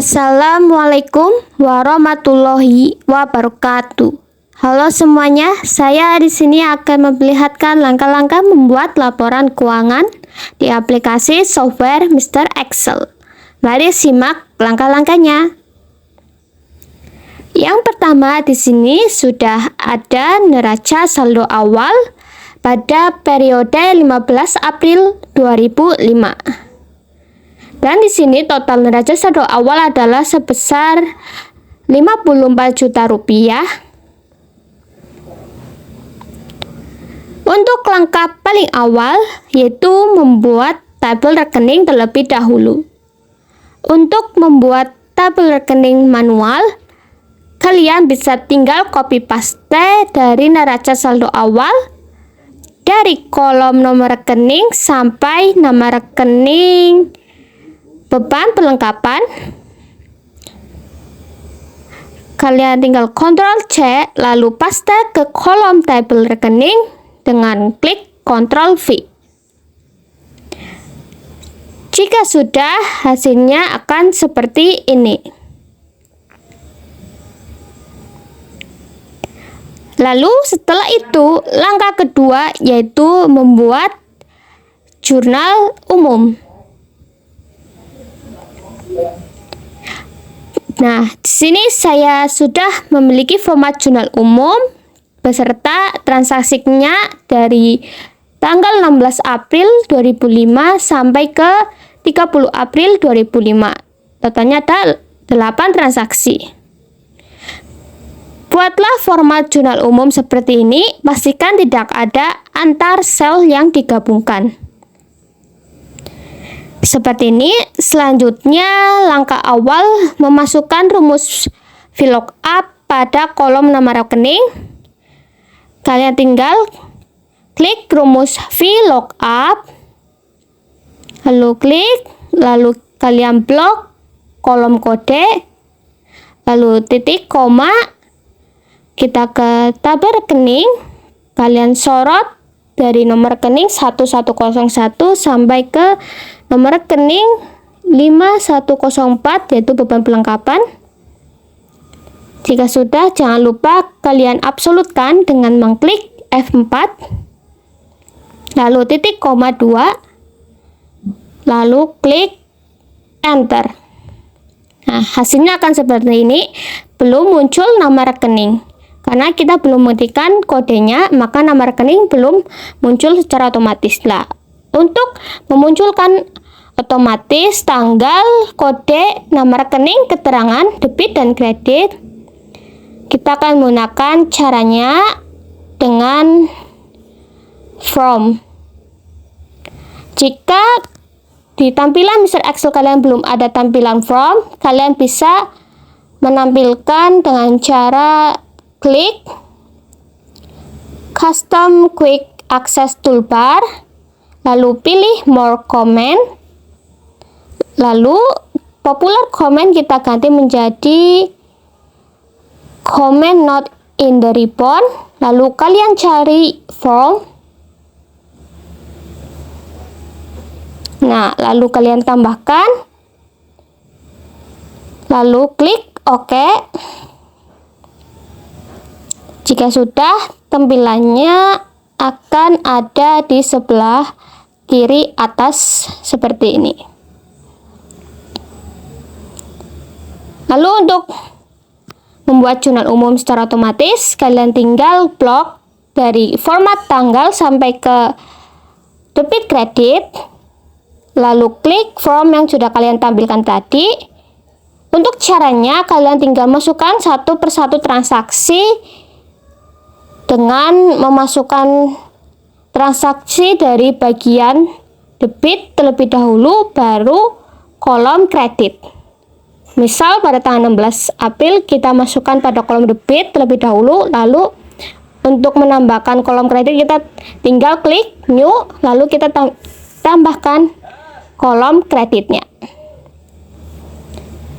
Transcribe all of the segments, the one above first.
Assalamualaikum warahmatullahi wabarakatuh. Halo semuanya, saya di sini akan memperlihatkan langkah-langkah membuat laporan keuangan di aplikasi software Mr. Excel. Mari simak langkah-langkahnya. Yang pertama di sini sudah ada neraca saldo awal pada periode 15 April 2005. Dan di sini total neraca saldo awal adalah sebesar 54 juta rupiah. Untuk langkah paling awal yaitu membuat tabel rekening terlebih dahulu. Untuk membuat tabel rekening manual, kalian bisa tinggal copy paste dari neraca saldo awal dari kolom nomor rekening sampai nama rekening beban perlengkapan. Kalian tinggal Ctrl C lalu paste ke kolom tabel rekening dengan klik Ctrl V. Jika sudah, hasilnya akan seperti ini. Lalu setelah itu, langkah kedua yaitu membuat jurnal umum. Nah, di sini saya sudah memiliki format jurnal umum beserta transaksinya dari tanggal 16 April 2005 sampai ke 30 April 2005. Totalnya ada 8 transaksi. Buatlah format jurnal umum seperti ini, pastikan tidak ada antar sel yang digabungkan. Seperti ini. Selanjutnya, langkah awal memasukkan rumus VLOOKUP pada kolom nama rekening. Kalian tinggal klik rumus VLOOKUP, lalu kalian blok kolom kode, lalu titik koma, kita ke tabel rekening, kalian sorot dari nomor rekening 1101 sampai ke nomor rekening 5104 yaitu beban perlengkapan. Jika sudah, jangan lupa kalian absolutkan dengan mengklik F4 lalu titik koma 2 lalu klik enter. Nah, hasilnya akan seperti ini. Belum muncul nama rekening karena kita belum mengetikkan kodenya, maka nama rekening belum muncul secara otomatis. Lah, untuk memunculkan otomatis tanggal, kode, nama rekening, keterangan debit dan kredit, kita akan menggunakan caranya dengan from. Jika di tampilan Mr. Excel kalian belum ada tampilan from, kalian bisa menampilkan dengan cara klik Custom Quick Access Toolbar, lalu pilih More Comment, lalu Popular Comment kita ganti menjadi Comment Not in the Ribbon, lalu kalian cari From. Nah, lalu kalian tambahkan, lalu klik OK. Jika sudah, tampilannya akan ada di sebelah kiri atas seperti ini. Lalu untuk membuat jurnal umum secara otomatis, kalian tinggal blok dari format tanggal sampai ke debit kredit, lalu klik from yang sudah kalian tampilkan tadi. Untuk caranya, kalian tinggal masukkan satu persatu transaksi dengan memasukkan transaksi dari bagian debit terlebih dahulu, baru kolom kredit. Misal pada tanggal 16 April kita masukkan pada kolom debit terlebih dahulu, lalu untuk menambahkan kolom kredit kita tinggal klik new, lalu kita tambahkan kolom kreditnya.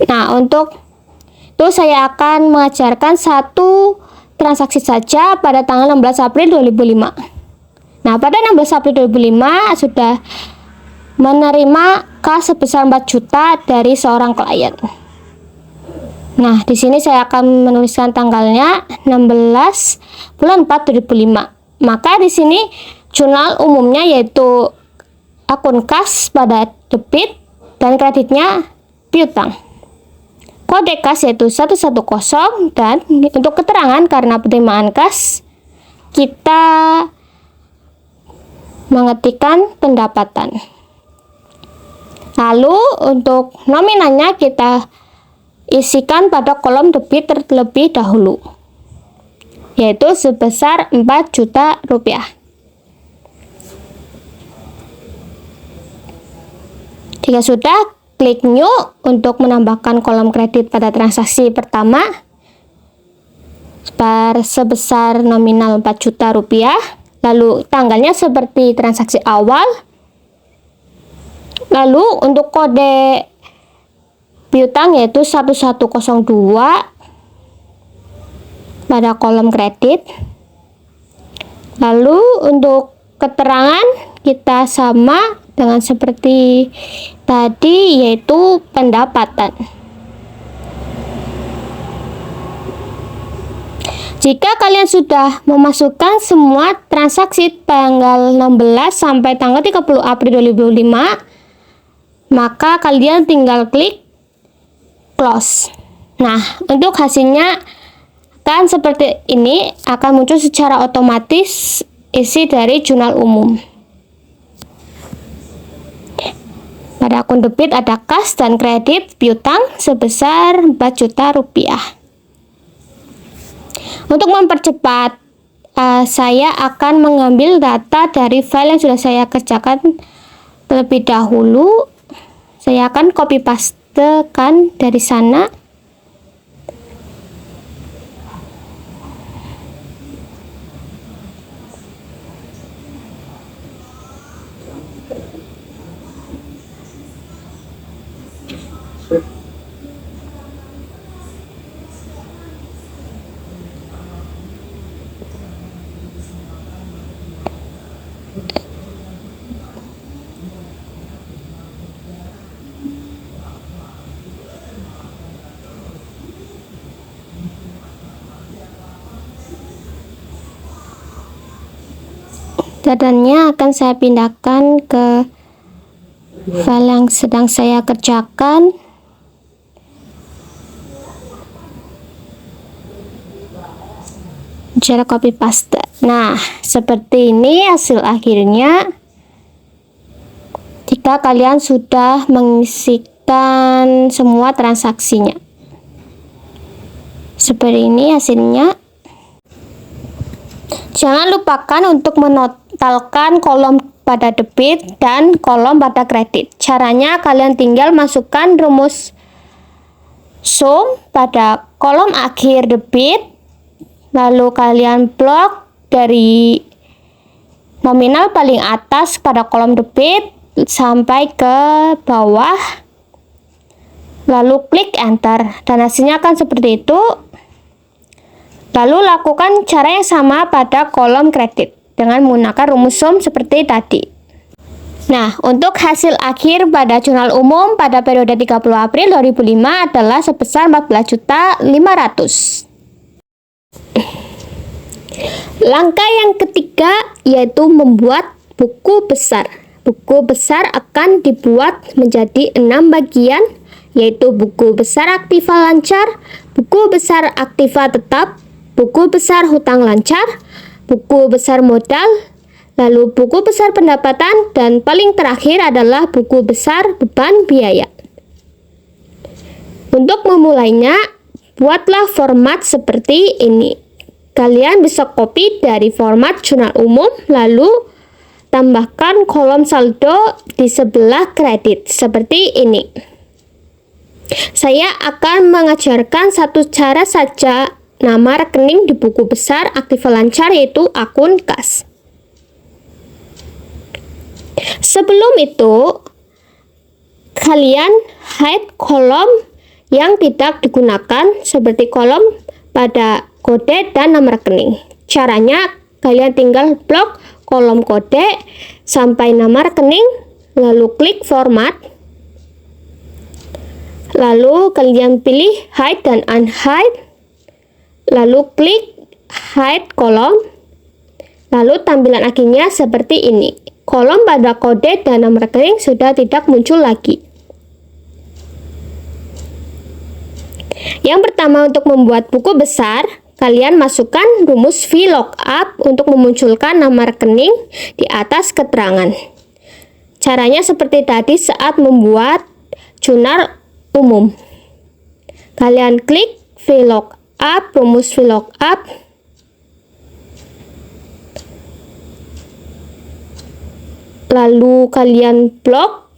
Nah, untuk itu saya akan mengajarkan satu transaksi saja pada tanggal 16 April 2005. Nah, pada 16 April 2005 sudah menerima kas sebesar 4 juta dari seorang klien. Nah, di sini saya akan menuliskan tanggalnya 16 bulan 4 2005. Maka di sini jurnal umumnya yaitu akun kas pada debit dan kreditnya piutang. Kode kas yaitu 110 dan untuk keterangan karena penerimaan kas kita mengetikkan pendapatan. Lalu untuk nominalnya kita isikan pada kolom debit terlebih dahulu, yaitu sebesar 4 juta rupiah. Jika sudah, klik New untuk menambahkan kolom kredit pada transaksi pertama sebesar nominal 4 juta rupiah. Lalu tanggalnya seperti transaksi awal. Lalu untuk kode piutang yaitu 1102 pada kolom kredit. Lalu untuk keterangan kita sama dengan seperti tadi, yaitu pendapatan. Jika kalian sudah memasukkan semua transaksi tanggal 16 sampai tanggal 30 April 2005, maka kalian tinggal klik close. Nah, untuk hasilnya kan seperti ini, akan muncul secara otomatis isi dari jurnal umum. Pada akun debit ada kas dan kredit piutang sebesar 4 juta rupiah. Untuk mempercepat, saya akan mengambil data dari file yang sudah saya kerjakan terlebih dahulu. Saya akan copy pastekan dari sana. Datanya akan saya pindahkan ke file yang sedang saya kerjakan. Cara copy paste. Nah, seperti ini hasil akhirnya jika kalian sudah mengisikan semua transaksinya. Seperti ini hasilnya. Jangan lupakan untuk menotalkan kolom pada debit dan kolom pada kredit. Caranya kalian tinggal masukkan rumus sum pada kolom akhir debit, lalu kalian blok dari nominal paling atas pada kolom debit sampai ke bawah, lalu klik enter dan hasilnya akan seperti itu. Lalu lakukan cara yang sama pada kolom kredit dengan menggunakan rumus sum seperti tadi. Nah, untuk hasil akhir pada jurnal umum pada periode 30 April 2005 adalah sebesar 14.500.000. Langkah yang ketiga yaitu membuat buku besar. Buku besar akan dibuat menjadi 6 bagian, yaitu buku besar aktiva lancar, buku besar aktiva tetap, buku besar hutang lancar, buku besar modal, lalu buku besar pendapatan, dan paling terakhir adalah buku besar beban biaya. Untuk memulainya, buatlah format seperti ini. Kalian bisa copy dari format jurnal umum, lalu tambahkan kolom saldo di sebelah kredit seperti ini. Saya akan mengajarkan satu cara saja nama rekening di buku besar aktiva lancar, yaitu akun kas. Sebelum itu, kalian hide kolom yang tidak digunakan seperti kolom pada kode dan nama rekening. Caranya, kalian tinggal blok kolom kode sampai nama rekening, lalu klik format. Lalu kalian pilih hide dan unhide. Lalu klik hide kolom. Lalu tampilan akhirnya seperti ini. Kolom pada kode dan nomor rekening sudah tidak muncul lagi. Yang pertama, untuk membuat buku besar, kalian masukkan rumus VLOOKUP untuk memunculkan nama rekening di atas keterangan. Caranya seperti tadi saat membuat jurnal umum. Kalian klik VLOOKUP, rumus VLOOKUP. Lalu kalian blok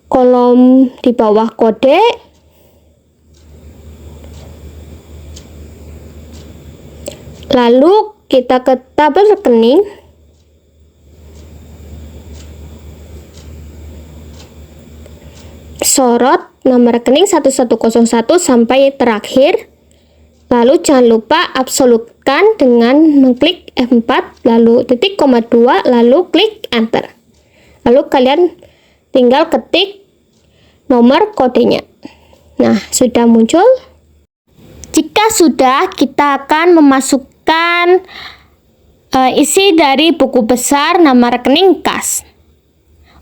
kolom di bawah kode. Lalu kita ke tabel rekening. Sorot nama rekening 1101 sampai terakhir. Lalu jangan lupa absolutkan dengan mengklik F4, lalu titik koma 2, lalu klik enter. Lalu kalian tinggal ketik nomor kodenya. Nah, sudah muncul. Jika sudah, kita akan memasukkan isi dari buku besar nama rekening kas.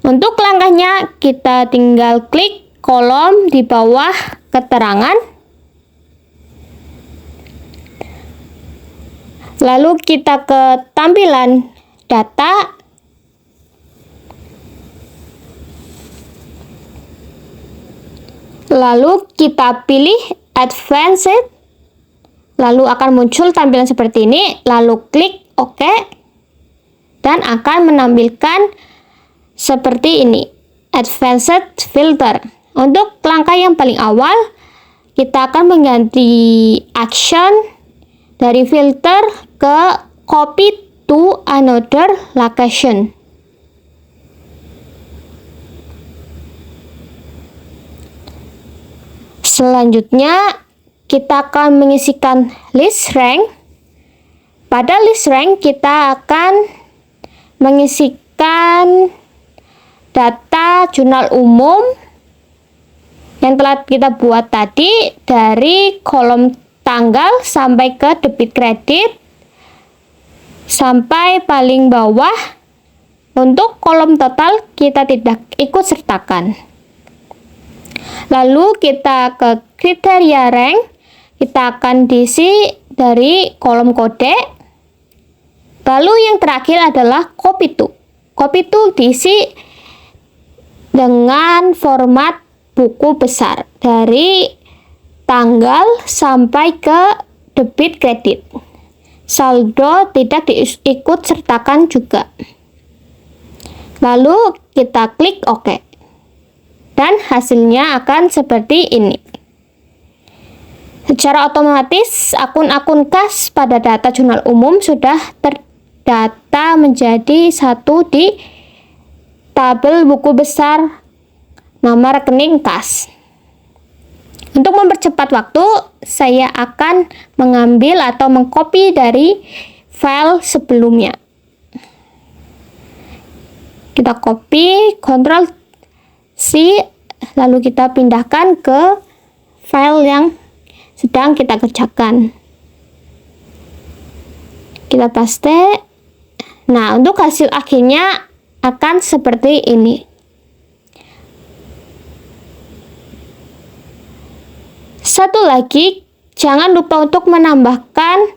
Untuk langkahnya, kita tinggal klik kolom di bawah keterangan. Lalu kita ke tampilan data. Lalu kita pilih advanced. Lalu akan muncul tampilan seperti ini, lalu klik OK, dan akan menampilkan seperti ini, Advanced Filter. Untuk langkah yang paling awal, kita akan mengganti action dari filter ke copy to another location. Selanjutnya, kita akan mengisikan list rank. Pada list rank, kita akan mengisikan data jurnal umum yang telah kita buat tadi dari kolom tanggal sampai ke debit kredit sampai paling bawah. Untuk kolom total kita tidak ikut sertakan. Lalu kita ke kriteria rank. Kita akan diisi dari kolom kode. Lalu yang terakhir adalah copy to. Copy to diisi dengan format buku besar dari tanggal sampai ke debit kredit. Saldo tidak diikut sertakan juga. Lalu kita klik OK. Dan hasilnya akan seperti ini. Secara otomatis, akun-akun kas pada data jurnal umum sudah terdata menjadi satu di tabel buku besar nama rekening kas. Untuk mempercepat waktu, saya akan mengambil atau mengcopy dari file sebelumnya. Kita copy, Ctrl C, lalu kita pindahkan ke file yang sedang kita kerjakan. Kita paste. Nah, untuk hasil akhirnya akan seperti ini. Satu lagi, jangan lupa untuk menambahkan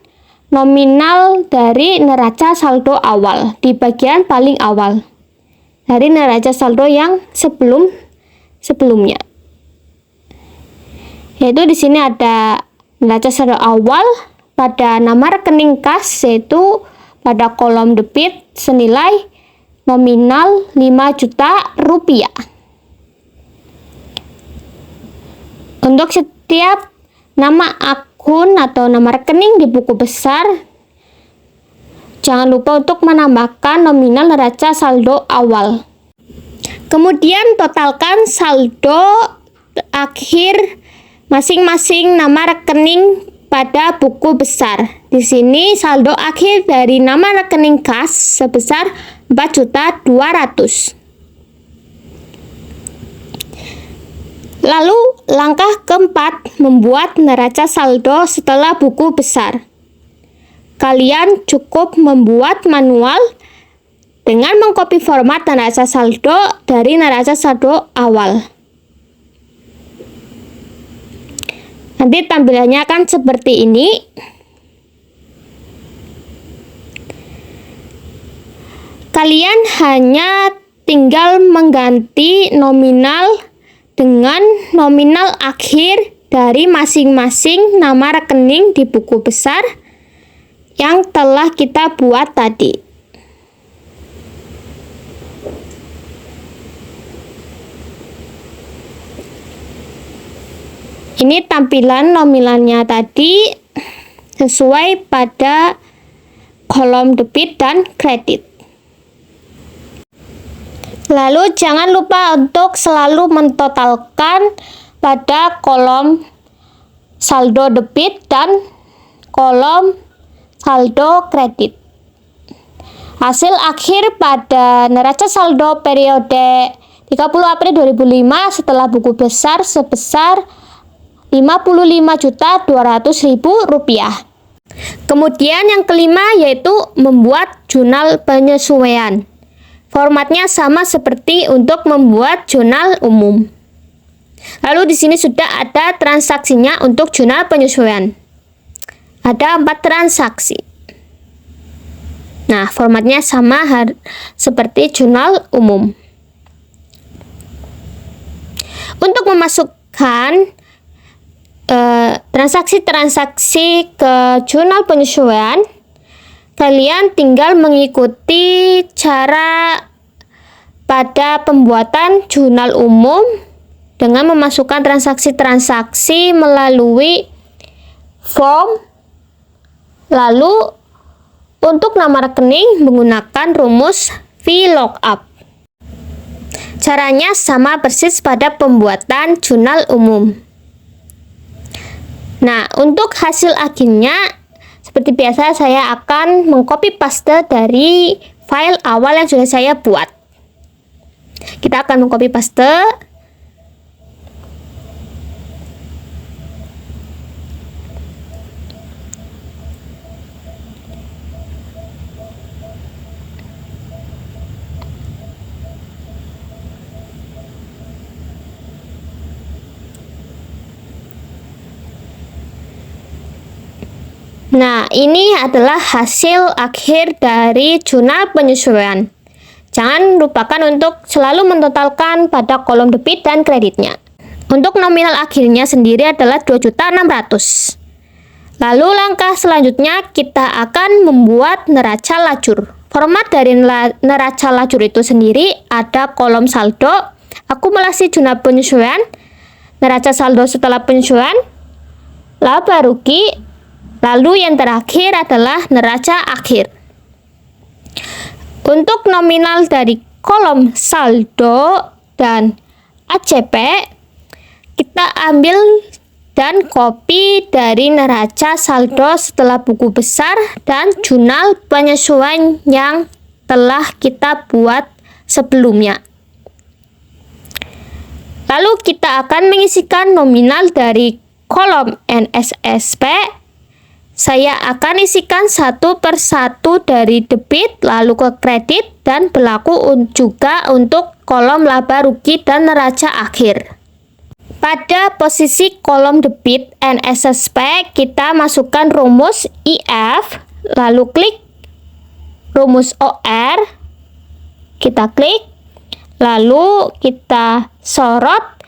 nominal dari neraca saldo awal di bagian paling awal dari neraca saldo yang sebelumnya. Yaitu di sini ada neraca saldo awal pada nama rekening kas, yaitu pada kolom debit senilai nominal 5 juta rupiah. Untuk setiap nama akun atau nama rekening di buku besar, jangan lupa untuk menambahkan nominal neraca saldo awal. Kemudian totalkan saldo akhir masing-masing nama rekening pada buku besar. Di sini saldo akhir dari nama rekening kas sebesar 4.200.000. Lalu langkah keempat, membuat neraca saldo setelah buku besar. Kalian cukup membuat manual dengan mengcopy format neraca saldo dari neraca saldo awal. Nanti tampilannya akan seperti ini. Kalian hanya tinggal mengganti nominal dengan nominal akhir dari masing-masing nama rekening di buku besar yang telah kita buat tadi. Ini tampilan nominalnya tadi sesuai pada kolom debit dan kredit. Lalu jangan lupa untuk selalu mentotalkan pada kolom saldo debit dan kolom saldo kredit. Hasil akhir pada neraca saldo periode 30 April 2005 setelah buku besar sebesar Rp55.200.000. Kemudian yang kelima yaitu membuat jurnal penyesuaian. Formatnya sama seperti untuk membuat jurnal umum. Lalu di sini sudah ada transaksinya untuk jurnal penyesuaian. Ada 4 transaksi. Nah, formatnya sama seperti jurnal umum. Untuk memasukkan transaksi-transaksi ke jurnal penyesuaian, kalian tinggal mengikuti cara pada pembuatan jurnal umum dengan memasukkan transaksi-transaksi melalui form. Lalu untuk nama rekening menggunakan rumus VLOOKUP. Caranya sama persis pada pembuatan jurnal umum. Nah, untuk hasil akhirnya seperti biasa saya akan mengcopy paste dari file awal yang sudah saya buat. Kita akan mengcopy paste. Nah, ini adalah hasil akhir dari jurnal penyesuaian. Jangan lupakan untuk selalu mentotalkan pada kolom debit dan kreditnya. Untuk nominal akhirnya sendiri adalah 2.600.000. Lalu langkah selanjutnya kita akan membuat neraca lajur. Format dari neraca lajur itu sendiri ada kolom saldo, akumulasi jurnal penyesuaian, neraca saldo setelah penyesuaian, laba rugi. Lalu yang terakhir adalah neraca akhir. Untuk nominal dari kolom saldo dan ACP, kita ambil dan copy dari neraca saldo setelah buku besar dan jurnal penyesuaian yang telah kita buat sebelumnya. Lalu kita akan mengisikan nominal dari kolom NSSP. Saya akan isikan satu per satu dari debit lalu ke kredit dan berlaku juga untuk kolom laba rugi dan neraca akhir. Pada posisi kolom debit NSSP kita masukkan rumus IF, lalu klik rumus OR, kita klik, lalu kita sorot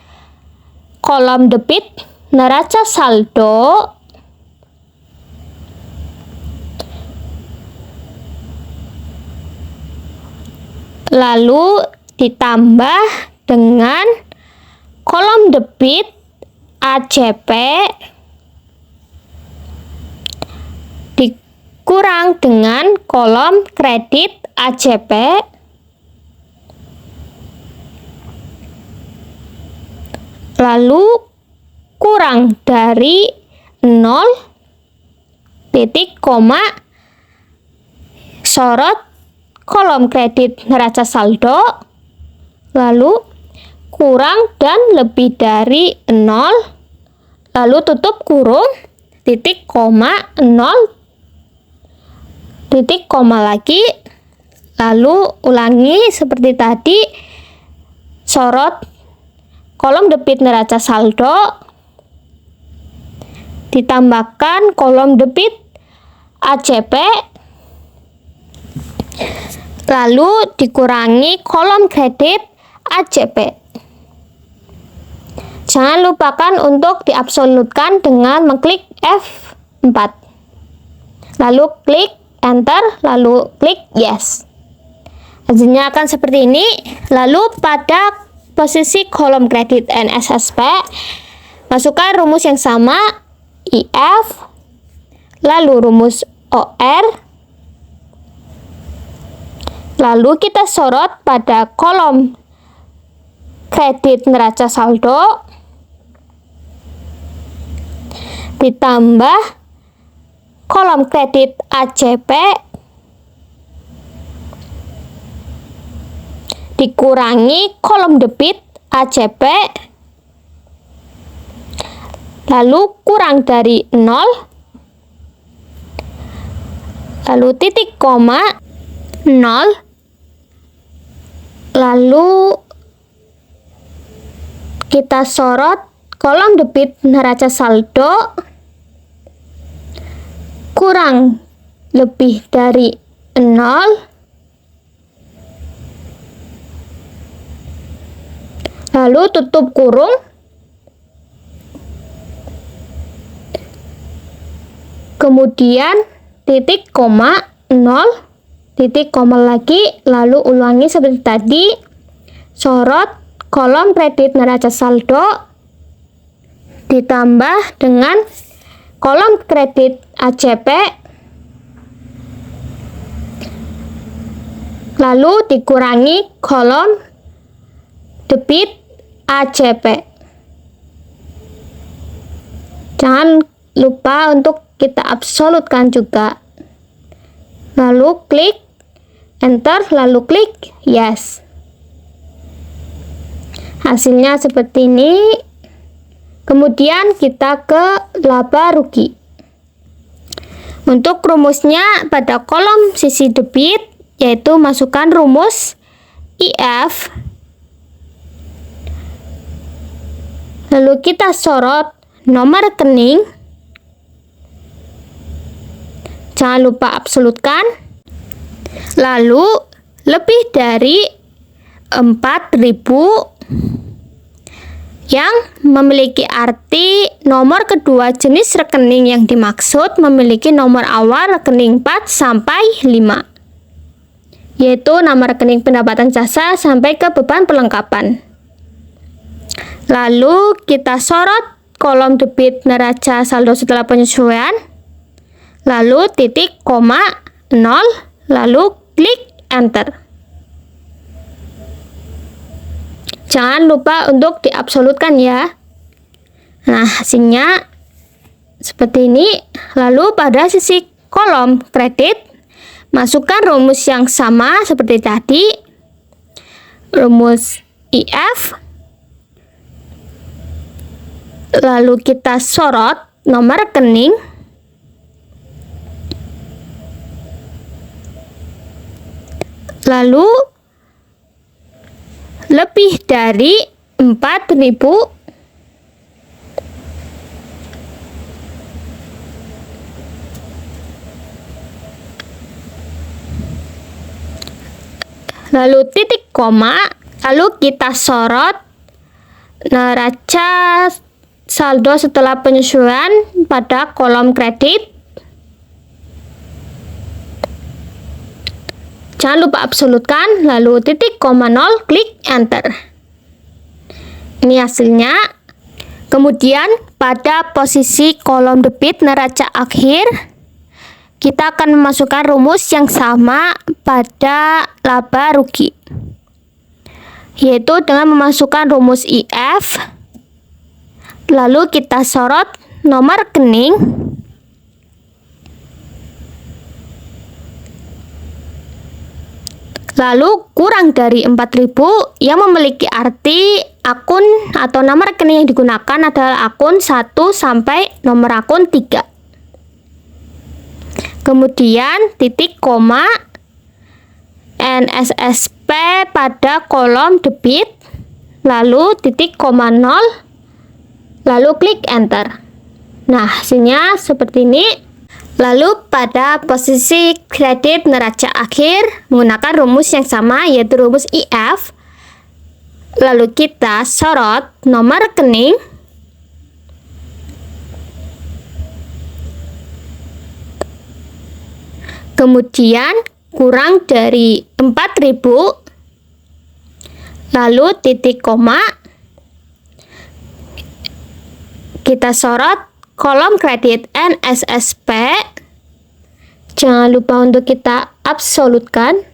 kolom debit neraca saldo, lalu ditambah dengan kolom debit ACP dikurang dengan kolom kredit ACP, lalu kurang dari 0, titik, koma, sorot kolom kredit neraca saldo, lalu kurang dan lebih dari 0, lalu tutup kurung, titik koma 0, titik koma lagi, lalu ulangi seperti tadi, sorot kolom debit neraca saldo, ditambahkan kolom debit ACP, lalu dikurangi kolom kredit ACP. Jangan lupakan untuk diabsolutkan dengan mengklik F4. Lalu klik Enter, lalu klik Yes. Hasilnya akan seperti ini. Lalu pada posisi kolom kredit NSSP, masukkan rumus yang sama, IF, lalu rumus OR, lalu kita sorot pada kolom kredit neraca saldo, ditambah kolom kredit ACP, dikurangi kolom debit ACP, lalu kurang dari 0, lalu titik koma 0, lalu kita sorot kolom debit neraca saldo kurang lebih dari 0, lalu tutup kurung, kemudian titik koma 0, titik koma lagi, lalu ulangi seperti tadi, sorot kolom kredit neraca saldo ditambah dengan kolom kredit ACP, lalu dikurangi kolom debit ACP. Jangan lupa untuk kita absolutkan juga. Lalu klik Enter, lalu klik Yes. Hasilnya seperti ini. Kemudian kita ke laba rugi. Untuk rumusnya pada kolom sisi debit, yaitu masukkan rumus IF, lalu kita sorot nomor rekening, jangan lupa absolutkan, lalu lebih dari 4.000 yang memiliki arti nomor kedua jenis rekening yang dimaksud memiliki nomor awal rekening 4 sampai 5, yaitu nama rekening pendapatan jasa sampai ke beban perlengkapan. Lalu kita sorot kolom debit neraca saldo setelah penyesuaian, lalu titik koma 0, lalu klik Enter. Jangan lupa untuk diabsolutkan ya. Nah, hasilnya seperti ini. Lalu pada sisi kolom kredit, masukkan rumus yang sama seperti tadi. Rumus IF. Lalu kita sorot nomor rekening. Lalu lebih dari 4.000 lalu titik koma, lalu kita sorot neraca saldo setelah penyesuaian pada kolom kredit. Jangan lupa absolutkan, lalu titik koma 0, klik Enter. Ini hasilnya. Kemudian pada posisi kolom debit neraca akhir, kita akan memasukkan rumus yang sama pada laba rugi, yaitu dengan memasukkan rumus IF, lalu kita sorot nomor rekening, lalu kurang dari 4.000 yang memiliki arti akun atau nama rekening yang digunakan adalah akun 1 sampai nomor akun 3. Kemudian titik koma NSSP pada kolom debit, lalu titik koma 0, lalu klik enter. Nah, hasilnya seperti ini. Lalu pada posisi kredit neraca akhir menggunakan rumus yang sama, yaitu rumus IF. Lalu kita sorot nomor rekening, kemudian kurang dari 4.000, lalu titik koma, kita sorot kolom kredit NSSP. Jangan lupa untuk kita absolutkan.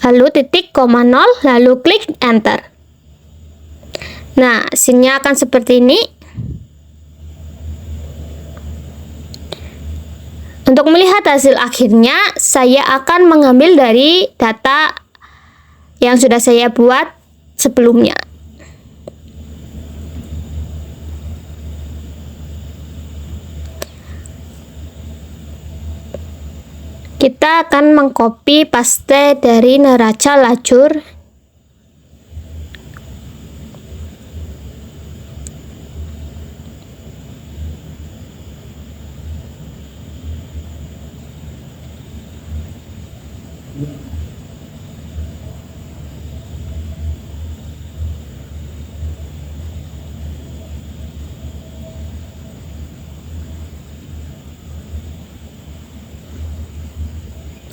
Lalu titik koma 0, lalu klik enter. Nah, hasilnya akan seperti ini. Untuk melihat hasil akhirnya, saya akan mengambil dari data yang sudah saya buat sebelumnya. Kita akan mengcopy paste dari neraca lajur.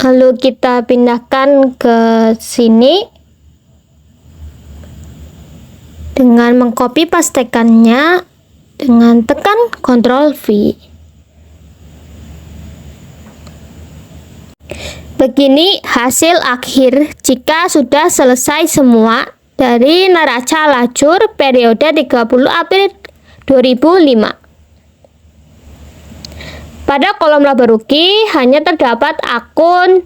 Lalu kita pindahkan ke sini dengan mengcopy pastekannya dengan tekan Ctrl V. Begini hasil akhir jika sudah selesai semua dari neraca lajur periode 30 April 2005. Pada kolom laba rugi hanya terdapat akun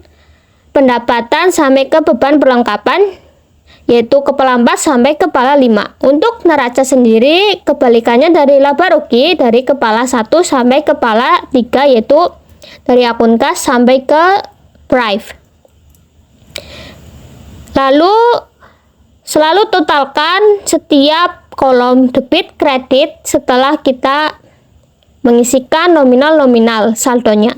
pendapatan sampai ke beban perlengkapan, yaitu kepala 4 sampai kepala 5. Untuk neraca sendiri kebalikannya dari laba rugi, dari kepala 1 sampai kepala 3, yaitu dari akun kas sampai ke prive. Lalu selalu totalkan setiap kolom debit kredit setelah kita mengisikan nominal-nominal saldonya.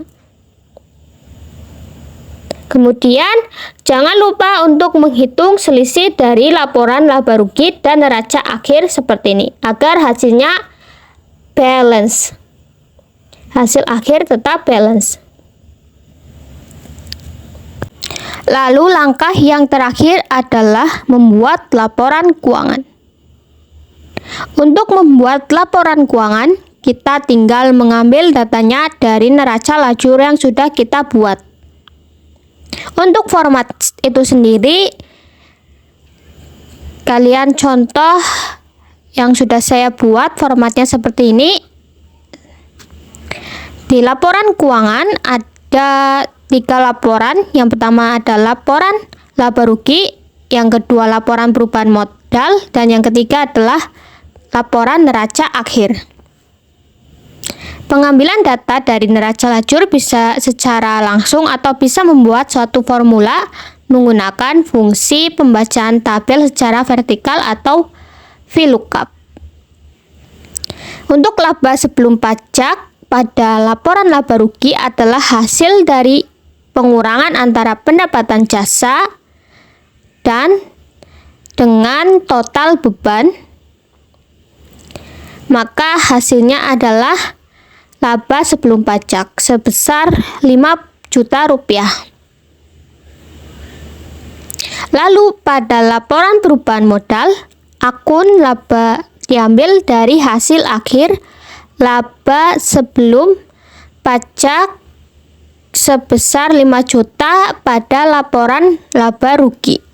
Kemudian jangan lupa untuk menghitung selisih dari laporan laba rugi dan neraca akhir seperti ini agar hasilnya balance. Hasil akhir tetap balance. Lalu langkah yang terakhir adalah membuat laporan keuangan. Untuk membuat laporan keuangan, kita tinggal mengambil datanya dari neraca lajur yang sudah kita buat. Untuk format itu sendiri, kalian contoh yang sudah saya buat formatnya seperti ini. Di laporan keuangan ada 3 laporan. Yang pertama adalah laporan laba rugi, yang kedua laporan perubahan modal, dan yang ketiga adalah laporan neraca akhir. Pengambilan data dari neraca lajur bisa secara langsung atau bisa membuat suatu formula menggunakan fungsi pembacaan tabel secara vertikal atau VLOOKUP. Untuk laba sebelum pajak pada laporan laba rugi adalah hasil dari pengurangan antara pendapatan jasa dan dengan total beban, maka hasilnya adalah laba sebelum pajak sebesar 5 juta rupiah. Lalu pada laporan perubahan modal, akun laba diambil dari hasil akhir laba sebelum pajak sebesar 5 juta pada laporan laba rugi.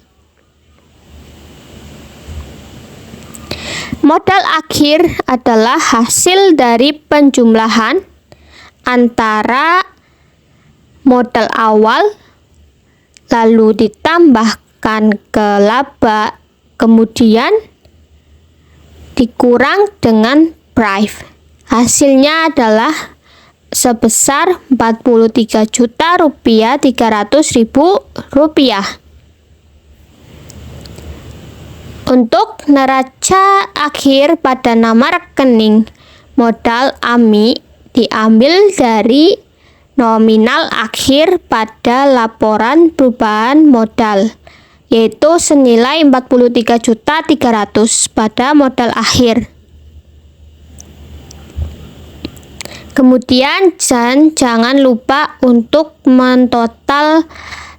Modal akhir adalah hasil dari penjumlahan antara modal awal, lalu ditambahkan ke laba, kemudian dikurang dengan price. Hasilnya adalah sebesar Rp43.300.000. Untuk neraca akhir pada nama rekening modal AMI diambil dari nominal akhir pada laporan perubahan modal, yaitu senilai 43.300 pada modal akhir. Kemudian jangan lupa untuk mentotal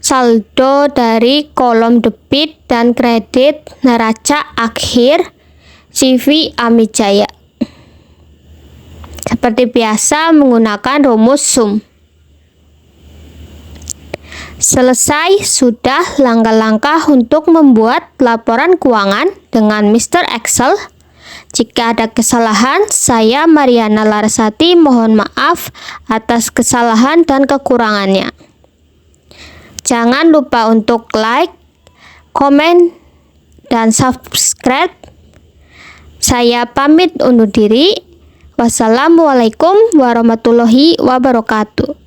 saldo dari kolom debit dan kredit neraca akhir CV AMI Jaya. Seperti biasa menggunakan rumus sum. Selesai sudah langkah-langkah untuk membuat laporan keuangan dengan Mr. Excel. Jika ada kesalahan, saya Mariana Larasati mohon maaf atas kesalahan dan kekurangannya. Jangan lupa untuk like, komen, dan subscribe. Saya pamit undur diri. Wassalamualaikum warahmatullahi wabarakatuh.